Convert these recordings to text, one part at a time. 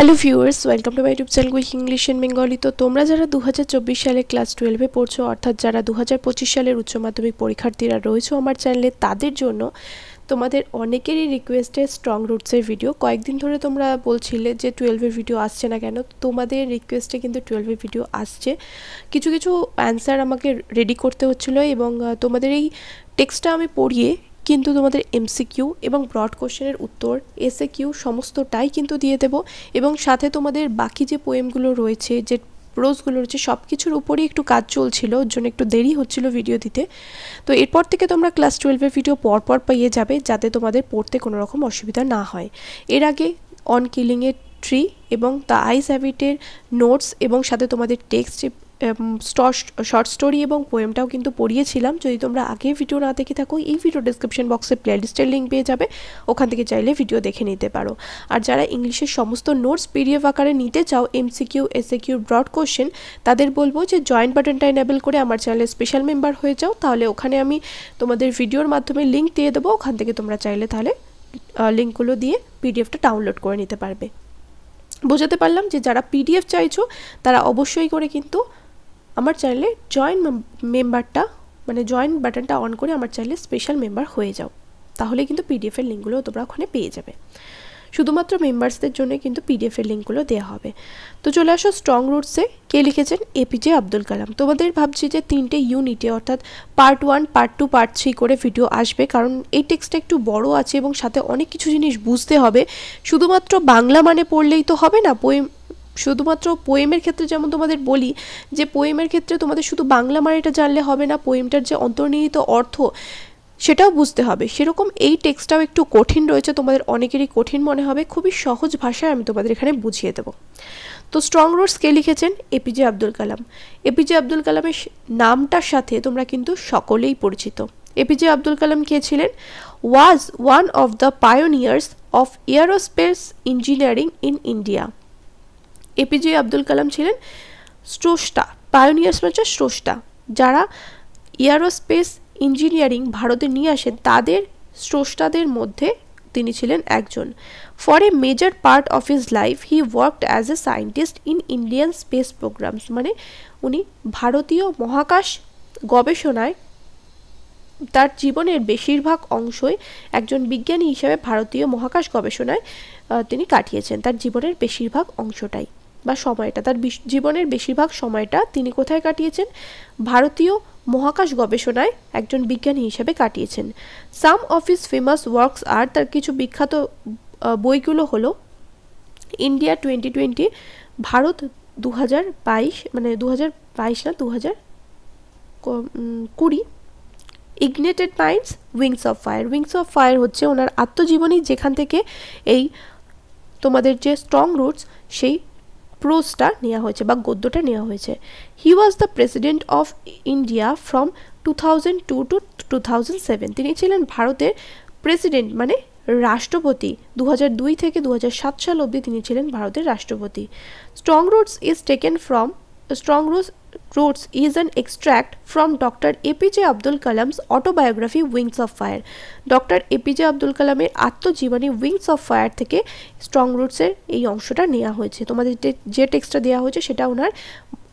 Hello viewers, welcome to my YouTube channel with English in Bengali. তো তোমরা যারা 2024 সালে ক্লাস 12-এ পড়ছো, অর্থাৎ যারা 2025 সালের উচ্চ মাধ্যমিক পরীক্ষার্থীরা রয়েছে আমার চ্যানেলে, তাদের জন্য তোমাদের অনেকেরই রিকোয়েস্টে স্ট্রং রুটসের ভিডিও কয়েকদিন ধরে তোমরা বলছিলে যে 12-এর ভিডিও আসছে না কেন। তোমাদের রিকোয়েস্টে কিন্তু 12-এর ভিডিও আসছে। কিছু কিছু অ্যান্সার আমাকে রেডি করতে হচ্ছিলো এবং তোমাদের এই টেক্সটটা আমি পড়িয়ে কিন্তু তোমাদের এমসিকিউ এবং ব্রড কোশ্চেনের উত্তর, এসএকিউ সমস্তটাই কিন্তু দিয়ে দেব এবং সাথে তোমাদের বাকি যে পোয়েমগুলো রয়েছে, যে প্রোজগুলো রয়েছে, সব কিছুর উপরেই একটু কাজ চলছিল, ওর জন্য একটু দেরি হচ্ছিল ভিডিও দিতে। তো এরপর থেকে তোমরা ক্লাস 12-এর ভিডিও পরপর পেয়ে যাবে, যাতে তোমাদের পড়তে কোনো রকম অসুবিধা না হয়। এর আগে অন কিলিংয়ের ট্রি এবং দ্য আইস হ্যাবিটের নোটস এবং সাথে তোমাদের টেক্সট, শর্ট স্টোরি এবং পোয়েমটাও কিন্তু পড়িয়েছিলাম। যদি তোমরা আগে ভিডিও না দেখে থাকো, এই ভিডিও ডিসক্রিপশন বক্সে প্লেলিস্টের লিঙ্ক পেয়ে যাবে, ওখান থেকে চাইলে ভিডিও দেখে নিতে পারো। আর যারা ইংলিশের সমস্ত নোটস পিডিএফ আকারে নিতে চাও, এমসিকিউ, এসএকিউ, ব্রড কোশ্চেন, তাদের বলবো যে জয়েন বাটনটা এনেবল করে আমার চ্যানেলের স্পেশাল মেম্বার হয়ে যাও। তাহলে ওখানে আমি তোমাদের ভিডিওর মাধ্যমে লিঙ্ক দিয়ে দেবো, ওখান থেকে তোমরা চাইলে তাহলে লিঙ্কগুলো দিয়ে পিডিএফটা ডাউনলোড করে নিতে পারবে। বোঝাতে পারলাম যে যারা পিডিএফ চাইছো তারা অবশ্যই করে কিন্তু আমার চ্যানেলে জয়েন মেম্বারটা, মানে জয়েন বাটনটা অন করে আমার চ্যানেলে স্পেশাল মেম্বার হয়ে যাও, তাহলে কিন্তু পিডিএফের লিঙ্কগুলো তোমরা ওখানে পেয়ে যাবে। শুধুমাত্র মেম্বার্সদের জন্য কিন্তু পিডিএফের লিঙ্কগুলো দেওয়া হবে। তো চলে আসো স্ট্রং রুটসে। কে লিখেছেন? এপিজে আব্দুল কালাম। তোমাদের ভাবছি যে 3টে ইউনিটে, অর্থাৎ পার্ট 1, পার্ট 2, পার্ট 3 করে ভিডিও আসবে, কারণ এই টেক্সটটা একটু বড় আছে এবং সাথে অনেক কিছু জিনিস বুঝতে হবে। শুধুমাত্র বাংলা মানে পড়লেই তো হবে না। শুধুমাত্র পোয়েমের ক্ষেত্রে যেমন তোমাদের বলি যে পোয়েমের ক্ষেত্রে তোমাদের শুধু বাংলা মানেটা জানলে হবে না, পোয়েমটার যে অন্তর্নিহিত অর্থ সেটাও বুঝতে হবে। সেরকম এই টেক্সটটাও একটু কঠিন রয়েছে, তোমাদের অনেকেরই কঠিন মনে হবে। খুবই সহজ ভাষায় আমি তোমাদের এখানে বুঝিয়ে দেবো। তো স্ট্রং রুটস কে লিখেছেন? এপিজে আব্দুল কালাম। এপিজে আব্দুল কালামের নামটার সাথে তোমরা কিন্তু সকলেই পরিচিত। এপিজে আব্দুল কালাম কে ছিলেন? Was one of the pioneers of aerospace engineering in India. APJ Abdul Kalam ছিলেন স্রষ্টা। পায়োনিয়ার্স মানে স্রষ্টা, যারা এয়ারোস্পেস ইঞ্জিনিয়ারিং ভারতে নিয়ে আসেন তাদের স্রষ্টাদের মধ্যে তিনি ছিলেন একজন। For a major part of his life he worked as a scientist in Indian space programs. মানে উনি ভারতীয় মহাকাশ গবেষণায় তার জীবনের বেশিরভাগ অংশই একজন বিজ্ঞানী হিসেবে ভারতীয় মহাকাশ গবেষণায় তিনি কাটিয়েছেন। তার জীবনের বেশিরভাগ অংশটাই বা সময়টা, তার জীবনের বেশিরভাগ সময়টা তিনি কোথায় কাটিয়েছেন? ভারতীয় মহাকাশ গবেষণায় একজন বিজ্ঞানী হিসেবে কাটিয়েছেন। সাম অফ হিজ ফেমাস ওয়ার্কস আর, তার কিছু বিখ্যাত বইগুলো হলো ইন্ডিয়া 2020, ভারত 2022, মানে 2022 না 2020, ignited minds, wings of fire. Wings of fire হচ্ছে ওনার আত্মজীবনী, যেখান থেকে এই তোমাদের যে স্ট্রং রুটস সেই প্রোজটা নেওয়া হয়েছে বা গদ্যটা নেওয়া হয়েছে। He was the president of India from 2002 to 2007। তিনি ছিলেন ভারতের প্রেসিডেন্ট, মানে রাষ্ট্রপতি। 2002 থেকে 2007 সাল অবধি তিনি ছিলেন ভারতের রাষ্ট্রপতি। Strong roots is taken from strong roots is an extract from Dr. APJ Abdul Kalam's autobiography Wings of Fire. Doctor APJ Abdul কালামের আত্মজীবনী উইংস অফ ফায়ার থেকে স্ট্রং রুটসের এই অংশটা নেওয়া হয়েছে। তোমাদের যে টেক্সটটা দেওয়া হয়েছে সেটা ওনার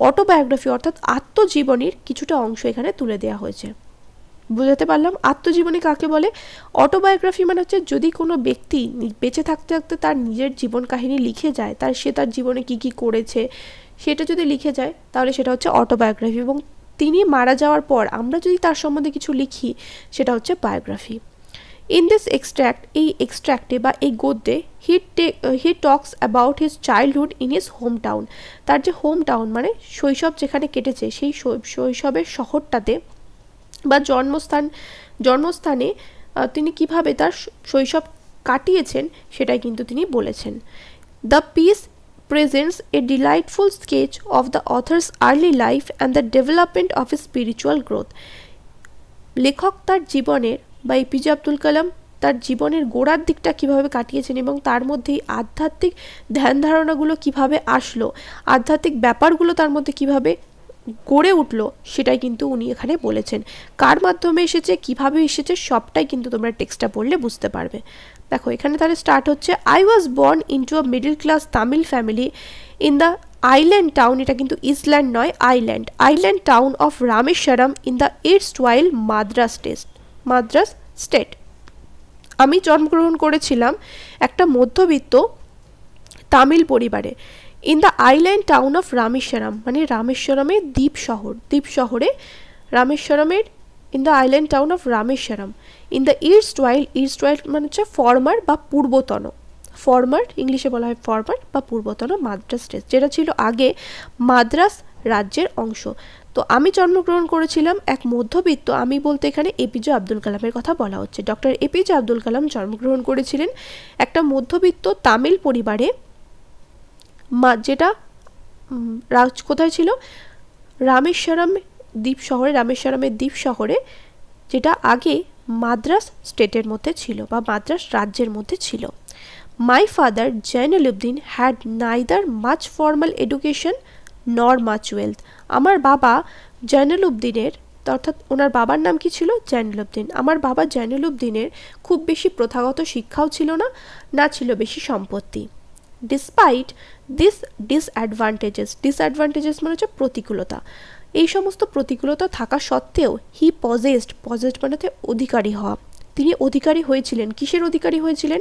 অটোবায়োগ্রাফি, অর্থাৎ আত্মজীবনীর কিছুটা অংশ এখানে তুলে দেওয়া হয়েছে। বুঝাতে পারলাম? আত্মজীবনী কাকে বলে? অটোবায়োগ্রাফি মানে হচ্ছে যদি কোনো ব্যক্তি বেঁচে থাকতে থাকতে তার নিজের জীবন কাহিনী লিখে যায়, সে তার জীবনে কি কি করেছে সেটা যদি লিখে যায়, তাহলে সেটা হচ্ছে অটোবায়োগ্রাফি। এবং তিনি মারা যাওয়ার পর আমরা যদি তার সম্বন্ধে কিছু লিখি, সেটা হচ্ছে বায়োগ্রাফি। ইন দিস এক্সট্র্যাক্ট, এই এক্সট্র্যাক্টে বা এই গদ্যে he talks about his childhood in his home town. তার যে হোম টাউন মানে শৈশব যেখানে কেটেছে, সেই শৈশবের শহরটাতে বা জন্মস্থানে তিনি কিভাবে তার শৈশব কাটিয়েছেন সেটাই কিন্তু তিনি বলেছেন। The piece presents a delightful sketch of the author's early life and the development of his spiritual growth. লেখক তার জীবনের বা এপিজে আব্দুল কালাম তার জীবনের গোড়ার দিকটা কিভাবে কাটিয়েছেন এবং তার মধ্যেই আধ্যাত্মিক ধ্যান ধারণাগুলো কিভাবে আসলো, আধ্যাত্মিক ব্যাপারগুলো তার মধ্যে কিভাবে গড়ে উঠলো সেটাই কিন্তু উনি এখানে বলেছেন। কার মাধ্যমে এসেছে, কিভাবে এসেছে, সবটাই কিন্তু তোমরা টেক্সটটা পড়লে বুঝতে পারবে। দেখো এখানে তাহলে স্টার্ট হচ্ছে, I was born into a middle class Tamil family in the island town, এটা কিন্তু ইসল্যান্ড নয়, island town of Rameswaram in the erstwhile Madras state. আমি জন্মগ্রহণ করেছিলাম একটা মধ্যবিত্ত তামিল পরিবারে, in the island town of Rameswaram মানে রামেশ্বরমের দ্বীপ শহরে রামেশ্বরমের, in the island town of Rameswaram in the erstwhile মানে হচ্ছে ফর্মার বা পূর্বতন, ফর্মার ইংলিশে বলা হয় ফর্মার বা পূর্বতন মাদ্রাস স্টেট, যেটা ছিল আগে মাদ্রাস রাজ্যের অংশ। তো আমি জন্মগ্রহণ করেছিলাম এক মধ্যবিত্ত, আমি বলতে এখানে এপিজে আব্দুল কালামের কথা বলা হচ্ছে, ডক্টর এপিজে আব্দুল কালাম জন্মগ্রহণ করেছিলেন একটা মধ্যবিত্ত তামিল পরিবারে, যেটা কোথায় ছিল, রামেশ্বরমের দ্বীপ শহরে, যেটা আগে মাদ্রাস স্টেটের মধ্যে ছিল বা মাদ্রাস রাজ্যের মধ্যে ছিল। My father Jainulabdeen had neither much formal education nor much wealth. আমার বাবা জয়নুলুবদিনের, অর্থাৎ ওনার বাবার নাম কি ছিল, জয়নুলুবদিন। আমার বাবা জয়নুলুবদিনের খুব বেশি প্রথাগত শিক্ষাও ছিল না, না ছিল বেশি সম্পত্তি। ডিসপাইট দিস ডিসঅ্যাডভান্টেজেস মানে হচ্ছে প্রতিকূলতা, এই সমস্ত প্রতিকূলতা থাকা সত্ত্বেও হি পজেসড মানে অধিকারী হওয়া, তিনি অধিকারী হয়েছিলেন, কিসের অধিকারী হয়েছিলেন,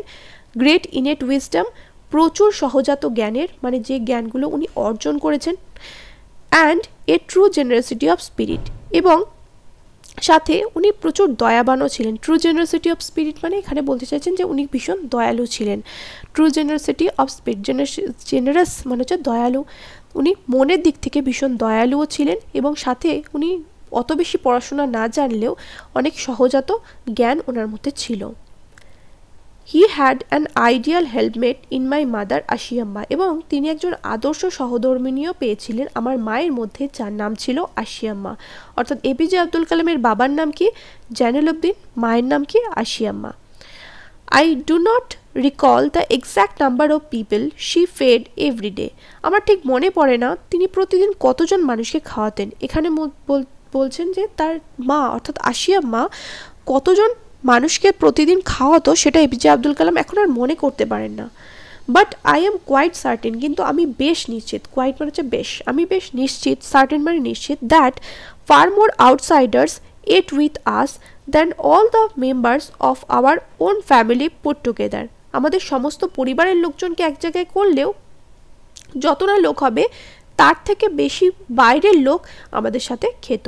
গ্রেট ইনেট উইজডম, প্রচুর সহজাত জ্ঞানের, মানে যে জ্ঞানগুলো উনি অর্জন করেছেন, and a true generosity of spirit, এবং সাথে উনি প্রচুর দয়াবানও ছিলেন। ট্রু জেনারেসিটি অফ স্পিরিট মানে এখানে বলতে চাইছেন যে উনি ভীষণ দয়ালু ছিলেন। True generosity of spirit, generous মানে হচ্ছে দয়ালু, উনি মনের দিক থেকে ভীষণ দয়ালুও ছিলেন, এবং সাথে উনি অত বেশি পড়াশোনা না জানলেও অনেক সহজাত জ্ঞান ওনার মধ্যে ছিল। He had an ideal helpmate in my mother Ashiamma, এবং তিনি একজন আদর্শ সহধর্মিণীও পেয়েছিলেন আমার মায়ের মধ্যে, যার নাম ছিল আশিয়াম্মা। অর্থাৎ এপিজে আব্দুল কালামের বাবার নাম কি, জয়নুলুবদিন, মায়ের নাম কি, Ashiyamma. I do not recall the exact number of people she fed everyday, আমার ঠিক মনে পড়ে না তিনি প্রতিদিন কতজন মানুষকে খাওয়াতেন। এখানে বলছেন যে তার মা অর্থাৎ আশিয়াম্মা কতজন মানুষকে প্রতিদিন খাওয়াতো সেটা এপিজে আব্দুল কালাম এখন আর মনে করতে পারেন না। But I am quite certain, কিন্তু আমি বেশ নিশ্চিত, কোয়াইট মানে হচ্ছে বেশ, আমি বেশ নিশ্চিত, সার্টেন মানে নিশ্চিত, that fur more outsiders at with us than all the members of our own family put together, আমাদের সমস্ত পরিবারের লোকজনকে এক জায়গায় করলেও যতটা লোক হবে তার থেকে বেশি বাইরের লোক আমাদের সাথে খেত।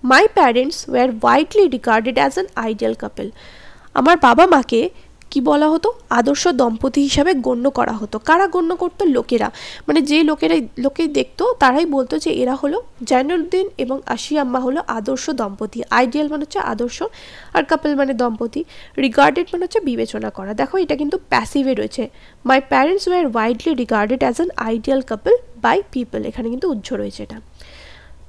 মাই parents were widely regarded as an ideal কাপল, আমার বাবা মাকে কি বলা হতো, আদর্শ দম্পতি হিসাবে গণ্য করা হতো। কারা গণ্য করতো, লোকেরা, মানে যে লোকে দেখতো তারাই বলতো যে এরা হলো জয়নুলুবদিন এবং আশিয়াম্মা হলো আদর্শ দম্পতি। আইডিয়াল মানে হচ্ছে আদর্শ, আর কাপল মানে দম্পতি, রিগার্ডেড মানে হচ্ছে বিবেচনা করা। দেখো এটা কিন্তু প্যাসিভে রয়েছে, my parents were widely regarded as an ideal couple by people, এখানে কিন্তু উজ্জ্ব রয়েছে এটা।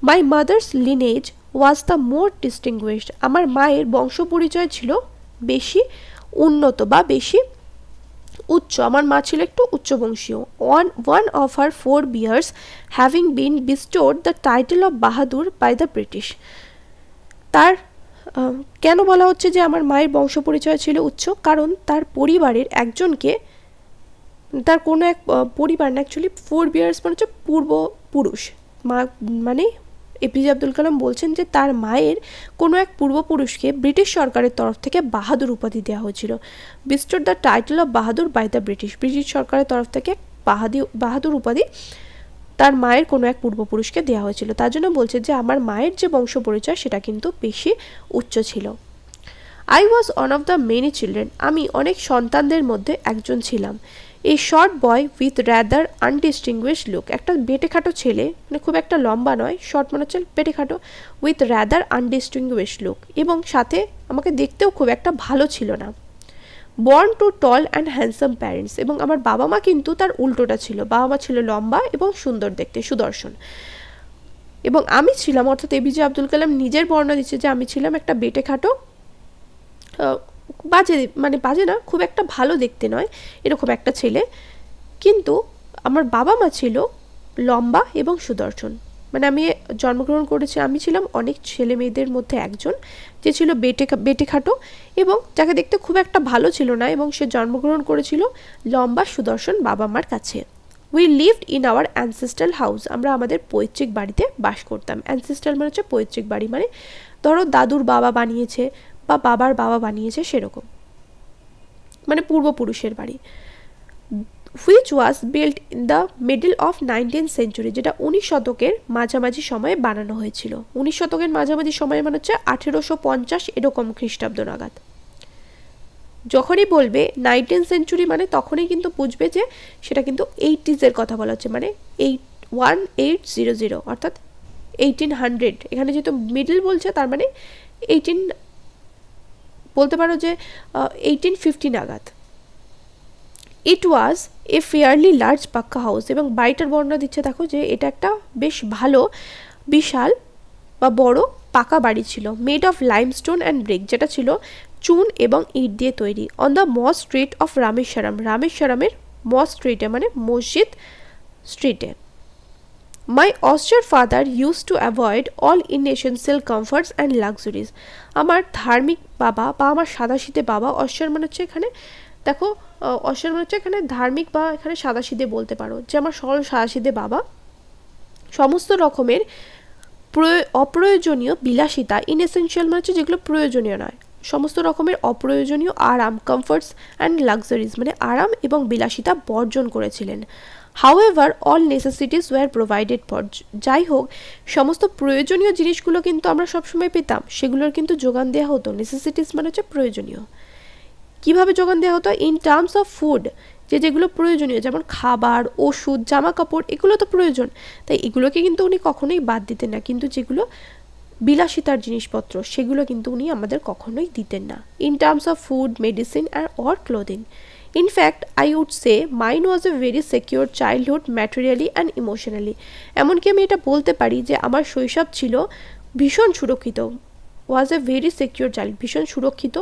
My mother's lineage was the more distinguished, আমার মায়ের বংশ পরিচয় ছিল বেশি উন্নত বা বেশি উচ্চ, আমার মা ছিল একটু উচ্চবংশীয়। One of her 4 bears having been bestowed the title of Bahadur by the British, তার কেন বলা হচ্ছে যে আমার মায়ের বংশ পরিচয় ছিল উচ্চ, কারণ তার পরিবারের একজনকে, তার কোনো এক পরিবার না, অ্যাকচুয়ালি 4 বিয়ার্স মানে হচ্ছে পূর্বপুরুষ, মানে এপিজে আব্দুল কালাম বলছেন যে তার মায়ের কোনো এক পূর্বপুরুষকে ব্রিটিশ সরকারের তরফ থেকে বাহাদুর উপাধি দেওয়া হয়েছিল। Bestowed the title of Bahadur by the British সরকারের তরফ থেকে বাহাদুর উপাধি তার মায়ের কোনো এক পূর্বপুরুষকে দেওয়া হয়েছিল। তার জন্য বলছে যে আমার মায়ের যে বংশ পরিচয় সেটা কিন্তু বেশি উচ্চ ছিল। I was one of the many children, আমি অনেক সন্তানদের মধ্যে একজন ছিলাম। A short boy with rather undistinguished look, একটা বেটেখাটো ছেলে, মানে খুব একটা লম্বা নয়, শর্ট মানে হচ্ছে বেটেখাটো, উইথ র্যাদার আনডিস্টিংগুইশড লুক, এবং সাথে আমাকে দেখতেও খুব একটা ভালো ছিল না। Born to tall and handsome parents, এবং আমার বাবা মা কিন্তু তার উল্টোটা ছিল, বাবা মা ছিল লম্বা এবং সুন্দর দেখতে, সুদর্শন, এবং আমি ছিলাম, অর্থাৎ এপিজে আব্দুল কালাম নিজের বর্ণনা দিচ্ছে যে আমি ছিলাম একটা বেটেখাটো, বাজে মানে বাজে না, খুব একটা ভালো দেখতে নয় এরকম একটা ছেলে, কিন্তু আমার বাবা মা ছিল লম্বা এবং সুদর্শন। মানে আমি জন্মগ্রহণ করেছি, আমি ছিলাম অনেক ছেলে মেয়েদের মধ্যে একজন যে ছিল বেটে খাটো এবং যাকে দেখতে খুব একটা ভালো ছিল না, এবং সে জন্মগ্রহণ করেছিল লম্বা সুদর্শন বাবা মার কাছে। We lived in our ancestral house, আমরা আমাদের পৈতৃক বাড়িতে বাস করতাম। অ্যানসেস্ট্রাল মানে হচ্ছে পৈতৃক বাড়ি, মানে ধরো দাদুর বাবা বানিয়েছে বা বাবার বাবা বানিয়েছে সেরকম, মানে পূর্বপুরুষের বাড়ি। Which was built in the middle of 19th century, যেটা 19 শতকের মাঝামাঝি সময়ে বানানো হয়েছিল। 19 শতকের মাঝামাঝি সময় মানে হচ্ছে 1850 এরকম খ্রিস্টাব্দ নাগাদ। যখনই বলবে 19th সেঞ্চুরি মানে তখনই কিন্তু বুঝবে যে সেটা কিন্তু 80s কথা বলা হচ্ছে, মানে 1800 অর্থাৎ 1800। এখানে যেহেতু মিডল বলছে তার মানে 18 বলতে পারো যে 1850 নাগাদ। ইট ওয়াজ এ ফেয়ারলি লার্জ পাক্কা হাউস, এবং বাড়িটার বর্ণনা দিচ্ছে দেখো যে এটা একটা বেশ ভালো বিশাল বা বড় পাকা বাড়ি ছিল। Made of limestone and brick, যেটা ছিল চুন এবং ইট দিয়ে তৈরি। On the mosque street of Rameswaram, রামেশ্বরমের মস স্ট্রিটে মানে মসজিদ স্ট্রিটে। My austere father use to avoid all inessential comforts and luxuries, আমার ধার্মিক বাবা বা আমার সাদাশীতে বাবা, অস্টার মানে হচ্ছে এখানে দেখো অস্টার মানে হচ্ছে এখানে ধার্মিক বা এখানে সাদাশীদে বলতে পারো, যে আমার সরল সাদাশীদে বাবা সমস্ত রকমের অপ্রয়োজনীয় বিলাসিতা, ইনএসেনশিয়াল মানে হচ্ছে যেগুলো প্রয়োজনীয় নয়, সমস্ত রকমের অপ্রয়োজনীয় আরাম, কমফর্টস অ্যান্ড লাক্সারিজ মানে আরাম এবং বিলাসিতা বর্জন করেছিলেন। However all necessities were provided for, যাই হোক সমস্ত প্রয়োজনীয় জিনিসগুলো কিন্তু আমরা সবসময় পেতাম, সেগুলোর কিন্তু যোগান দেওয়া হতো। নেসেসিটিস মানে হচ্ছে প্রয়োজনীয়। কিভাবে যোগান দেওয়া হতো? ইন টার্মস অফ ফুড, যেগুলো প্রয়োজনীয়, যেমন খাবার, ওষুধ, জামা কাপড়, এগুলো তো প্রয়োজন, তাই এগুলোকে কিন্তু উনি কখনোই বাদ দিতেন না। কিন্তু যেগুলো বিলাসিতার জিনিসপত্র সেগুলো কিন্তু উনি আমাদের কখনোই দিতেন না। In terms of food, medicine or clothing. In fact I would say mine was a very secure childhood materially and emotionally, এমনকি আমি এটা বলতে পারি যে আমার শৈশব ছিল ভীষণ সুরক্ষিত। ওয়াজ এ ভেরি সিকিউর চাইল্ড, ভীষণ সুরক্ষিত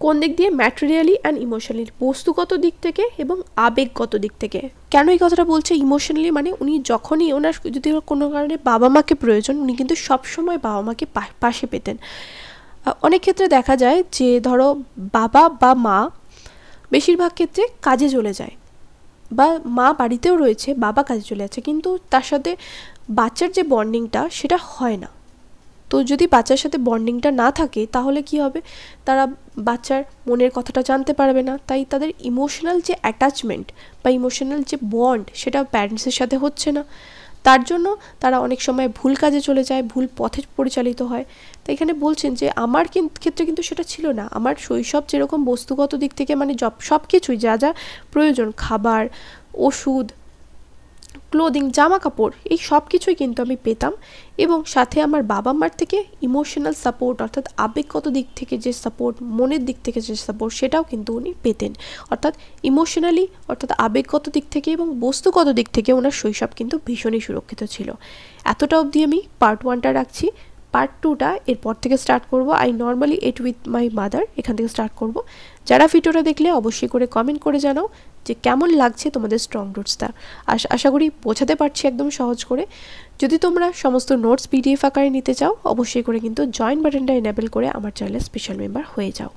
কোন দিক দিয়ে? ম্যাটেরিয়ালি অ্যান্ড ইমোশনালি, বস্তুগত দিক থেকে এবং আবেগগত দিক থেকে। কেন এই কথাটা বলছে ইমোশনালি? মানে উনি যখনই ওনার যদি কোনো কারণে বাবা মাকে প্রয়োজন, উনি কিন্তু সবসময় বাবা মাকে পাশে পেতেন। অনেক ক্ষেত্রে দেখা যায় যে ধরো বাবা বা মা বেশিরভাগ ক্ষেত্রে কাজে চলে যায়, বা মা বাড়িতেও রয়েছে, বাবা কাজে চলে যাচ্ছে, কিন্তু তার সাথে বাচ্চার যে বন্ডিংটা সেটা হয় না। তো যদি বাচ্চার সাথে বন্ডিংটা না থাকে তাহলে কি হবে? তারা বাচ্চার মনের কথাটা জানতে পারবে না, তাই তাদের ইমোশনাল যে অ্যাটাচমেন্ট বা ইমোশনাল যে বন্ড সেটা প্যারেন্টসের সাথে হচ্ছে না। তার জন্য তারা অনেক সময় ভুল কাজে চলে যায়, ভুল পথে পরিচালিত হয়। তাই এখানে বলছেন যে আমার ক্ষেত্রে কিন্তু সেটা ছিল না। আমার শৈশব যেরকম বস্তুগত দিক থেকে মানে সব কিছুই যা যা প্রয়োজন, খাবার, ওষুধ, ক্লোদিং, জামা কাপড়, এই সব কিছুই কিন্তু আমি পেতাম, এবং সাথে আমার বাবা মার থেকে ইমোশনাল সাপোর্ট অর্থাৎ আবেগগত দিক থেকে যে সাপোর্ট, মনের দিক থেকে যে সাপোর্ট সেটাও কিন্তু উনি পেতেন। অর্থাৎ ইমোশনালি অর্থাৎ আবেগগত দিক থেকে এবং বস্তুগত দিক থেকে ওনার শৈশব কিন্তু ভীষণই সুরক্ষিত ছিল। এতটা অবধি আমি পার্ট 1টা রাখছি। পার্ট 2টা এরপর থেকে স্টার্ট করব। I normally at with my mother, এখান থেকে স্টার্ট করব। যারা ভিডিওটা দেখলে অবশ্যই করে কমেন্ট করে জানাও যে কেমন লাগছে তোমাদের স্ট্রং রুটসটা। আশা করি বোঝাতে পারছি একদম সহজ করে। যদি তোমরা সমস্ত নোটস পিডিএফ আকারে নিতে চাও অবশ্যই করে কিন্তু জয়েন বাটনটা এনেবল করে আমার চ্যানেলের স্পেশাল মেম্বার হয়ে যাও।